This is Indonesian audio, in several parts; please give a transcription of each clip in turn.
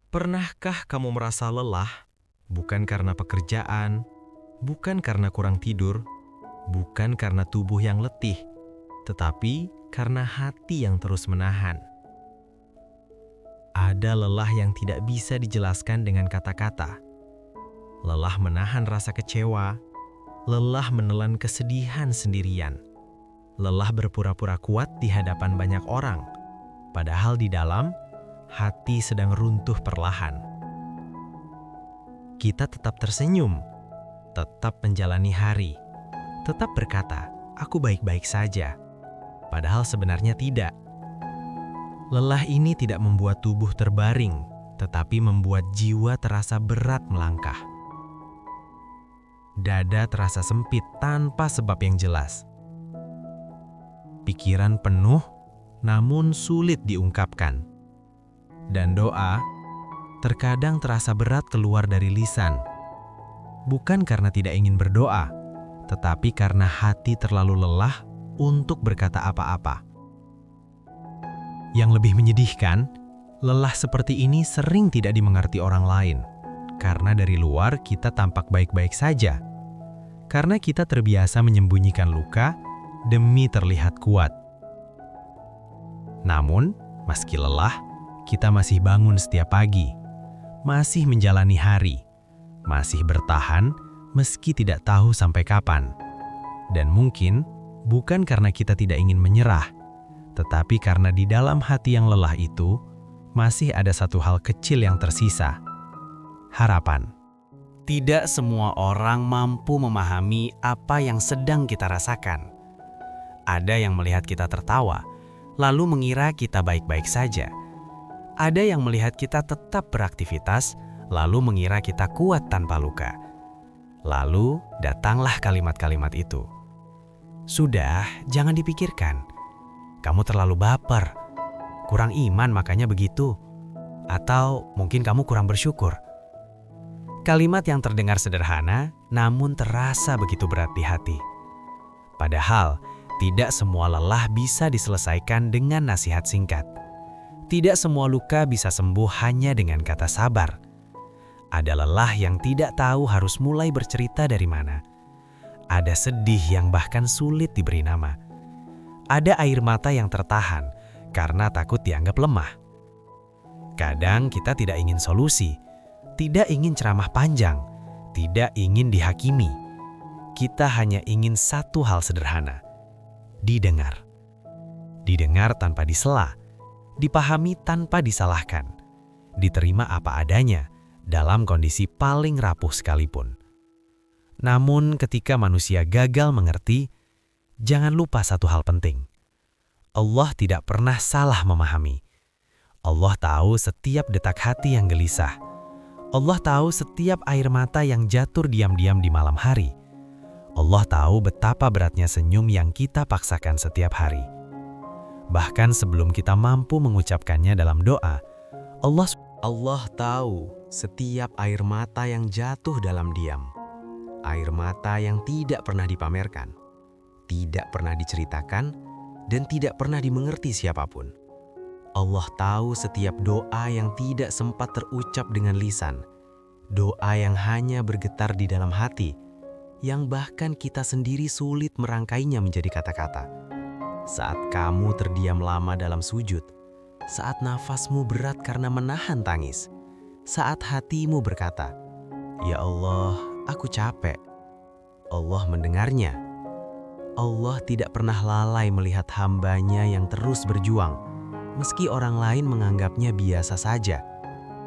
Pernahkah kamu merasa lelah? Bukan karena pekerjaan, bukan karena kurang tidur, bukan karena tubuh yang letih, tetapi karena hati yang terus menahan. Ada lelah yang tidak bisa dijelaskan dengan kata-kata. Lelah menahan rasa kecewa, lelah menelan kesedihan sendirian, lelah berpura-pura kuat di hadapan banyak orang, padahal di dalam hati sedang runtuh perlahan. Kita tetap tersenyum, tetap menjalani hari, tetap berkata, "Aku baik-baik saja." Padahal sebenarnya tidak. Lelah ini tidak membuat tubuh terbaring, tetapi membuat jiwa terasa berat melangkah. Dada terasa sempit tanpa sebab yang jelas. Pikiran penuh, namun sulit diungkapkan. Dan doa terkadang terasa berat keluar dari lisan. Bukan karena tidak ingin berdoa, tetapi karena hati terlalu lelah untuk berkata apa-apa. Yang lebih menyedihkan, lelah seperti ini sering tidak dimengerti orang lain. Karena dari luar kita tampak baik-baik saja. Karena kita terbiasa menyembunyikan luka demi terlihat kuat. Namun, meski lelah, kita masih bangun setiap pagi, masih menjalani hari, masih bertahan meski tidak tahu sampai kapan. Dan mungkin bukan karena kita tidak ingin menyerah, tetapi karena di dalam hati yang lelah itu masih ada satu hal kecil yang tersisa: harapan. Tidak semua orang mampu memahami apa yang sedang kita rasakan. Ada yang melihat kita tertawa, lalu mengira kita baik-baik saja. Ada yang melihat kita tetap beraktivitas, lalu mengira kita kuat tanpa luka. Lalu datanglah kalimat-kalimat itu. Sudah, jangan dipikirkan. Kamu terlalu baper. Kurang iman makanya begitu. Atau mungkin kamu kurang bersyukur. Kalimat yang terdengar sederhana, namun terasa begitu berat di hati. Padahal, tidak semua lelah bisa diselesaikan dengan nasihat singkat. Tidak semua luka bisa sembuh hanya dengan kata sabar. Ada lelah yang tidak tahu harus mulai bercerita dari mana. Ada sedih yang bahkan sulit diberi nama. Ada air mata yang tertahan karena takut dianggap lemah. Kadang kita tidak ingin solusi, tidak ingin ceramah panjang, tidak ingin dihakimi. Kita hanya ingin satu hal sederhana: didengar. Didengar tanpa disela, dipahami tanpa disalahkan, diterima apa adanya dalam kondisi paling rapuh sekalipun. Namun ketika manusia gagal mengerti, jangan lupa satu hal penting. Allah tidak pernah salah memahami. Allah tahu setiap detak hati yang gelisah. Allah tahu setiap air mata yang jatuh diam-diam di malam hari. Allah tahu betapa beratnya senyum yang kita paksakan setiap hari. Bahkan sebelum kita mampu mengucapkannya dalam doa, Allah tahu setiap air mata yang jatuh dalam diam. Air mata yang tidak pernah dipamerkan, tidak pernah diceritakan, dan tidak pernah dimengerti siapapun. Allah tahu setiap doa yang tidak sempat terucap dengan lisan, doa yang hanya bergetar di dalam hati, yang bahkan kita sendiri sulit merangkainya menjadi kata-kata. Saat kamu terdiam lama dalam sujud, saat nafasmu berat karena menahan tangis, saat hatimu berkata, "Ya Allah, aku capek." Allah mendengarnya. Allah tidak pernah lalai melihat hamba-Nya yang terus berjuang, meski orang lain menganggapnya biasa saja,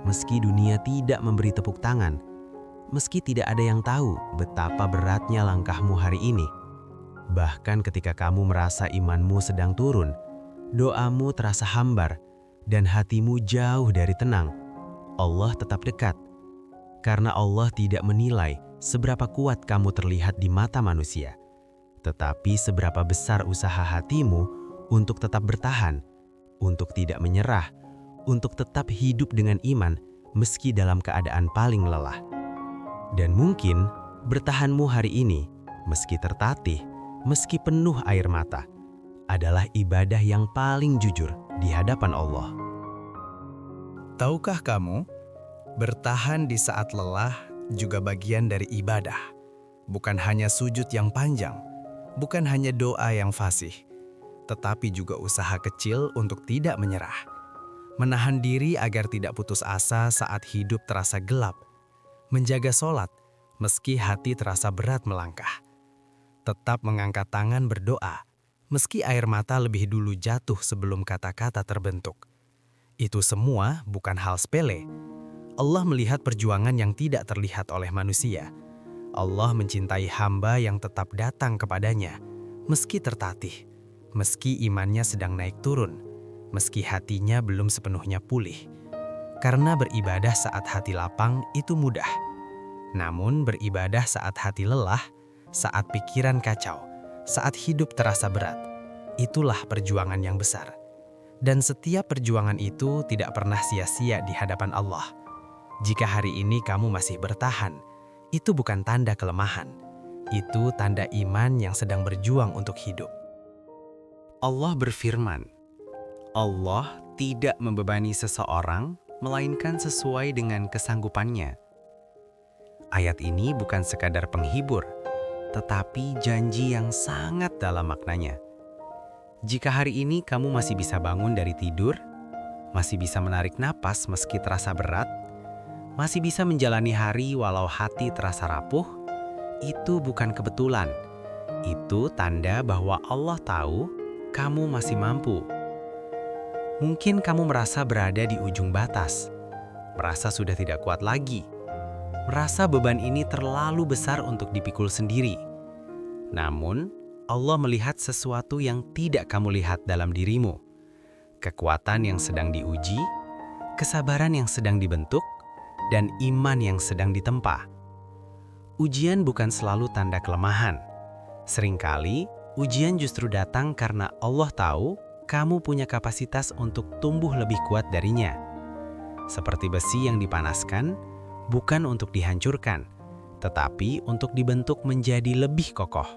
meski dunia tidak memberi tepuk tangan, meski tidak ada yang tahu betapa beratnya langkahmu hari ini. Bahkan ketika kamu merasa imanmu sedang turun, doamu terasa hambar, dan hatimu jauh dari tenang, Allah tetap dekat. Karena Allah tidak menilai seberapa kuat kamu terlihat di mata manusia, tetapi seberapa besar usaha hatimu untuk tetap bertahan, untuk tidak menyerah, untuk tetap hidup dengan iman meski dalam keadaan paling lelah. Dan mungkin bertahanmu hari ini, meski tertatih, meski penuh air mata, adalah ibadah yang paling jujur di hadapan Allah. Tahukah kamu Bertahan di saat lelah juga bagian dari ibadah. Bukan hanya sujud yang panjang, bukan hanya doa yang fasih, tetapi juga usaha kecil untuk tidak menyerah. Menahan diri agar tidak putus asa saat hidup terasa gelap. Menjaga sholat meski hati terasa berat melangkah. Tetap mengangkat tangan berdoa meski air mata lebih dulu jatuh sebelum kata-kata terbentuk. Itu semua bukan hal sepele. Allah melihat perjuangan yang tidak terlihat oleh manusia. Allah mencintai hamba yang tetap datang kepadanya, meski tertatih, meski imannya sedang naik turun, meski hatinya belum sepenuhnya pulih. Karena beribadah saat hati lapang itu mudah. Namun beribadah saat hati lelah, saat pikiran kacau, saat hidup terasa berat, itulah perjuangan yang besar. Dan setiap perjuangan itu tidak pernah sia-sia di hadapan Allah. Jika hari ini kamu masih bertahan, itu bukan tanda kelemahan. Itu tanda iman yang sedang berjuang untuk hidup. Allah berfirman, Allah tidak membebani seseorang, melainkan sesuai dengan kesanggupannya. Ayat ini bukan sekadar penghibur, tetapi janji yang sangat dalam maknanya. Jika hari ini kamu masih bisa bangun dari tidur, masih bisa menarik napas meski terasa berat, masih bisa menjalani hari walau hati terasa rapuh, itu bukan kebetulan. Itu tanda bahwa Allah tahu kamu masih mampu. Mungkin kamu merasa berada di ujung batas, merasa sudah tidak kuat lagi, merasa beban ini terlalu besar untuk dipikul sendiri. Namun, Allah melihat sesuatu yang tidak kamu lihat dalam dirimu. Kekuatan yang sedang diuji, kesabaran yang sedang dibentuk, dan iman yang sedang ditempa. Ujian bukan selalu tanda kelemahan. Seringkali, ujian justru datang karena Allah tahu kamu punya kapasitas untuk tumbuh lebih kuat darinya. Seperti besi yang dipanaskan, bukan untuk dihancurkan, tetapi untuk dibentuk menjadi lebih kokoh.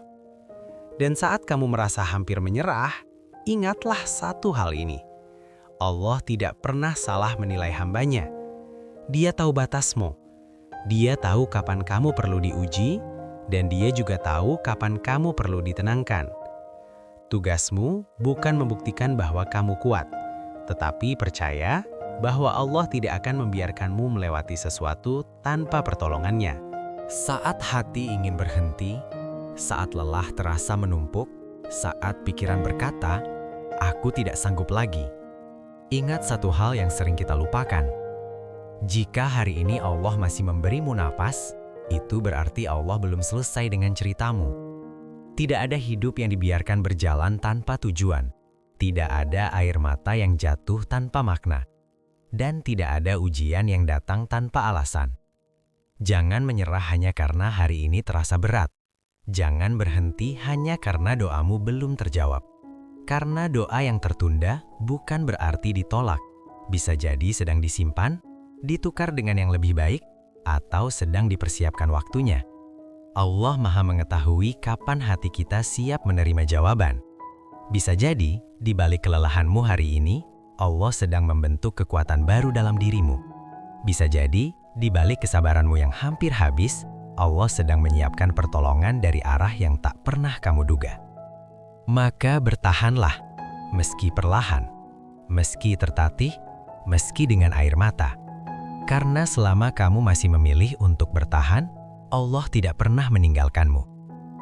Dan saat kamu merasa hampir menyerah, ingatlah satu hal ini. Allah tidak pernah salah menilai hambanya. Dia tahu batasmu. Dia tahu kapan kamu perlu diuji, dan Dia juga tahu kapan kamu perlu ditenangkan. Tugasmu bukan membuktikan bahwa kamu kuat, tetapi percaya bahwa Allah tidak akan membiarkanmu melewati sesuatu tanpa pertolongannya. Saat hati ingin berhenti, saat lelah terasa menumpuk, saat pikiran berkata, "Aku tidak sanggup lagi." Ingat satu hal yang sering kita lupakan. Jika hari ini Allah masih memberimu napas, itu berarti Allah belum selesai dengan ceritamu. Tidak ada hidup yang dibiarkan berjalan tanpa tujuan. Tidak ada air mata yang jatuh tanpa makna. Dan tidak ada ujian yang datang tanpa alasan. Jangan menyerah hanya karena hari ini terasa berat. Jangan berhenti hanya karena doamu belum terjawab. Karena doa yang tertunda bukan berarti ditolak. Bisa jadi sedang disimpan, ditukar dengan yang lebih baik, atau sedang dipersiapkan waktunya. Allah Maha mengetahui kapan hati kita siap menerima jawaban. Bisa jadi, di balik kelelahanmu hari ini, Allah sedang membentuk kekuatan baru dalam dirimu. Bisa jadi, di balik kesabaranmu yang hampir habis, Allah sedang menyiapkan pertolongan dari arah yang tak pernah kamu duga. Maka bertahanlah, meski perlahan, meski tertatih, meski dengan air mata. Karena selama kamu masih memilih untuk bertahan, Allah tidak pernah meninggalkanmu.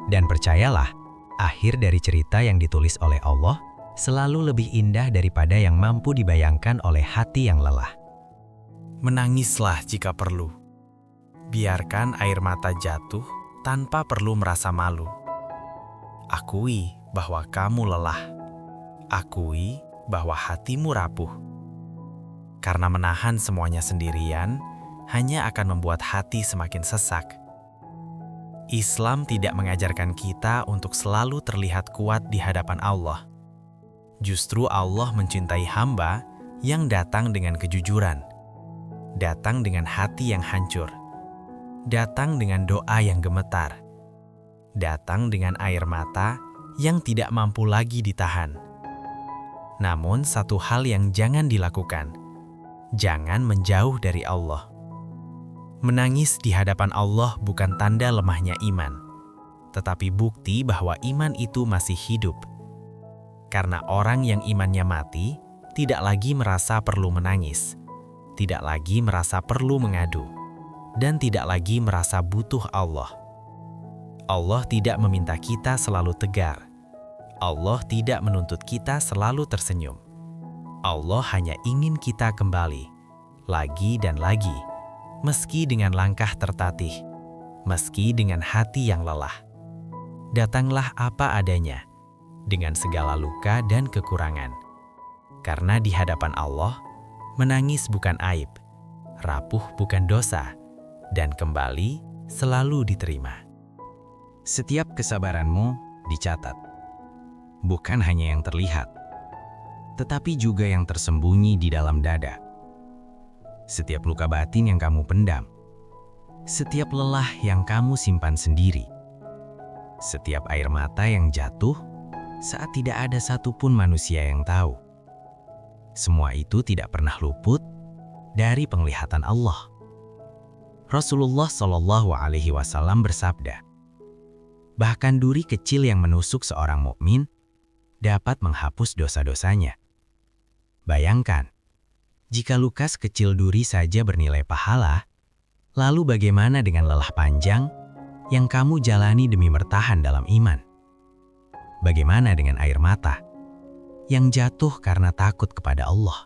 Dan percayalah, akhir dari cerita yang ditulis oleh Allah selalu lebih indah daripada yang mampu dibayangkan oleh hati yang lelah. Menangislah jika perlu. Biarkan air mata jatuh tanpa perlu merasa malu. Akui bahwa kamu lelah. Akui bahwa hatimu rapuh. Karena menahan semuanya sendirian hanya akan membuat hati semakin sesak. Islam tidak mengajarkan kita untuk selalu terlihat kuat di hadapan Allah. Justru Allah mencintai hamba yang datang dengan kejujuran, datang dengan hati yang hancur, datang dengan doa yang gemetar, datang dengan air mata yang tidak mampu lagi ditahan. Namun satu hal yang jangan dilakukan, jangan menjauh dari Allah. Menangis di hadapan Allah bukan tanda lemahnya iman, tetapi bukti bahwa iman itu masih hidup. Karena orang yang imannya mati tidak lagi merasa perlu menangis, tidak lagi merasa perlu mengadu, dan tidak lagi merasa butuh Allah. Allah tidak meminta kita selalu tegar. Allah tidak menuntut kita selalu tersenyum. Allah hanya ingin kita kembali, lagi dan lagi, meski dengan langkah tertatih, meski dengan hati yang lelah. Datanglah apa adanya, dengan segala luka dan kekurangan. Karena di hadapan Allah, menangis bukan aib, rapuh bukan dosa, dan kembali selalu diterima. Setiap kesabaranmu dicatat. Bukan hanya yang terlihat, tetapi juga yang tersembunyi di dalam dada. Setiap luka batin yang kamu pendam, setiap lelah yang kamu simpan sendiri, setiap air mata yang jatuh saat tidak ada satupun manusia yang tahu. Semua itu tidak pernah luput dari penglihatan Allah. Rasulullah Shallallahu Alaihi Wasallam bersabda, bahkan duri kecil yang menusuk seorang mukmin dapat menghapus dosa-dosanya. Bayangkan, jika luka sekecil duri saja bernilai pahala, lalu bagaimana dengan lelah panjang yang kamu jalani demi bertahan dalam iman? Bagaimana dengan air mata yang jatuh karena takut kepada Allah?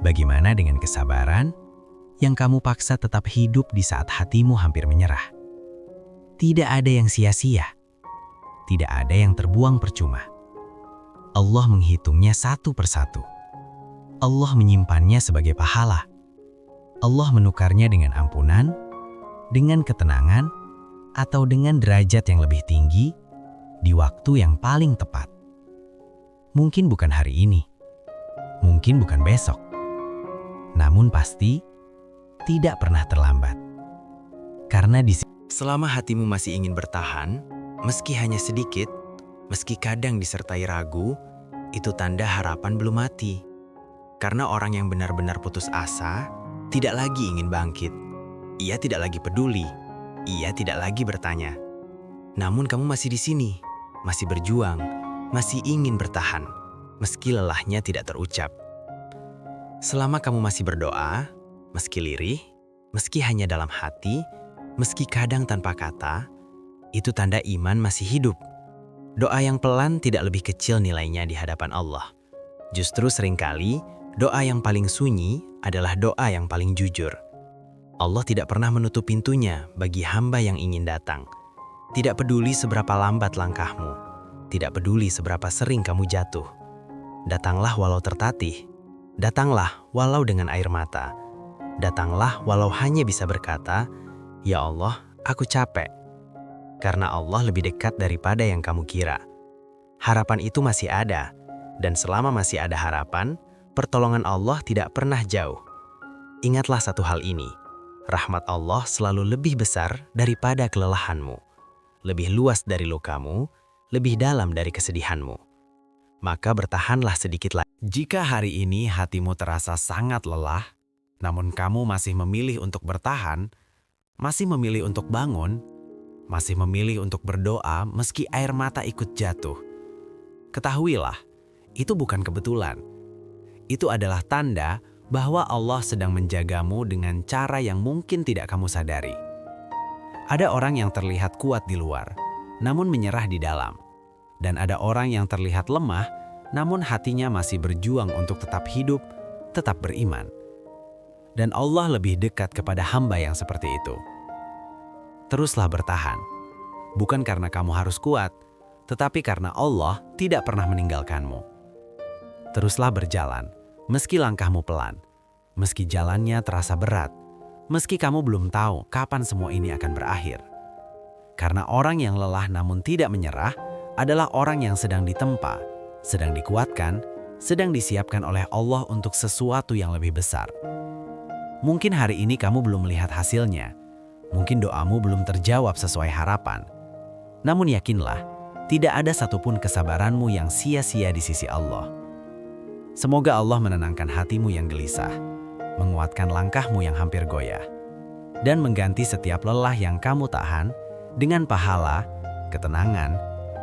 Bagaimana dengan kesabaran yang kamu paksa tetap hidup di saat hatimu hampir menyerah? Tidak ada yang sia-sia, tidak ada yang terbuang percuma. Allah menghitungnya satu persatu. Allah menyimpannya sebagai pahala. Allah menukarnya dengan ampunan, dengan ketenangan, atau dengan derajat yang lebih tinggi di waktu yang paling tepat. Mungkin bukan hari ini, mungkin bukan besok, namun pasti tidak pernah terlambat. Karena selama hatimu masih ingin bertahan, meski hanya sedikit, meski kadang disertai ragu, itu tanda harapan belum mati. Karena orang yang benar-benar putus asa tidak lagi ingin bangkit. Ia tidak lagi peduli. Ia tidak lagi bertanya. Namun kamu masih di sini, masih berjuang, masih ingin bertahan, meski lelahnya tidak terucap. Selama kamu masih berdoa, meski lirih, meski hanya dalam hati, meski kadang tanpa kata, itu tanda iman masih hidup. Doa yang pelan tidak lebih kecil nilainya di hadapan Allah. Justru seringkali, doa yang paling sunyi adalah doa yang paling jujur. Allah tidak pernah menutup pintunya bagi hamba yang ingin datang. Tidak peduli seberapa lambat langkahmu, tidak peduli seberapa sering kamu jatuh. Datanglah walau tertatih, datanglah walau dengan air mata, datanglah walau hanya bisa berkata, "Ya Allah, aku capek." Karena Allah lebih dekat daripada yang kamu kira. Harapan itu masih ada, dan selama masih ada harapan, pertolongan Allah tidak pernah jauh. Ingatlah satu hal ini, rahmat Allah selalu lebih besar daripada kelelahanmu, lebih luas dari lukamu, lebih dalam dari kesedihanmu. Maka bertahanlah sedikit lagi. Jika hari ini hatimu terasa sangat lelah, namun kamu masih memilih untuk bertahan, masih memilih untuk bangun, masih memilih untuk berdoa meski air mata ikut jatuh, ketahuilah, itu bukan kebetulan. Itu adalah tanda bahwa Allah sedang menjagamu dengan cara yang mungkin tidak kamu sadari. Ada orang yang terlihat kuat di luar, namun menyerah di dalam. Dan ada orang yang terlihat lemah, namun hatinya masih berjuang untuk tetap hidup, tetap beriman. Dan Allah lebih dekat kepada hamba yang seperti itu. Teruslah bertahan, bukan karena kamu harus kuat, tetapi karena Allah tidak pernah meninggalkanmu. Teruslah berjalan, meski langkahmu pelan, meski jalannya terasa berat, meski kamu belum tahu kapan semua ini akan berakhir. Karena orang yang lelah namun tidak menyerah adalah orang yang sedang ditempa, sedang dikuatkan, sedang disiapkan oleh Allah untuk sesuatu yang lebih besar. Mungkin hari ini kamu belum melihat hasilnya, mungkin doamu belum terjawab sesuai harapan. Namun yakinlah, tidak ada satupun kesabaranmu yang sia-sia di sisi Allah. Semoga Allah menenangkan hatimu yang gelisah, menguatkan langkahmu yang hampir goyah, dan mengganti setiap lelah yang kamu tahan dengan pahala, ketenangan,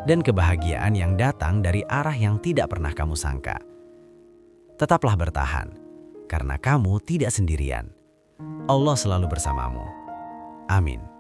dan kebahagiaan yang datang dari arah yang tidak pernah kamu sangka. Tetaplah bertahan, karena kamu tidak sendirian. Allah selalu bersamamu. Amin.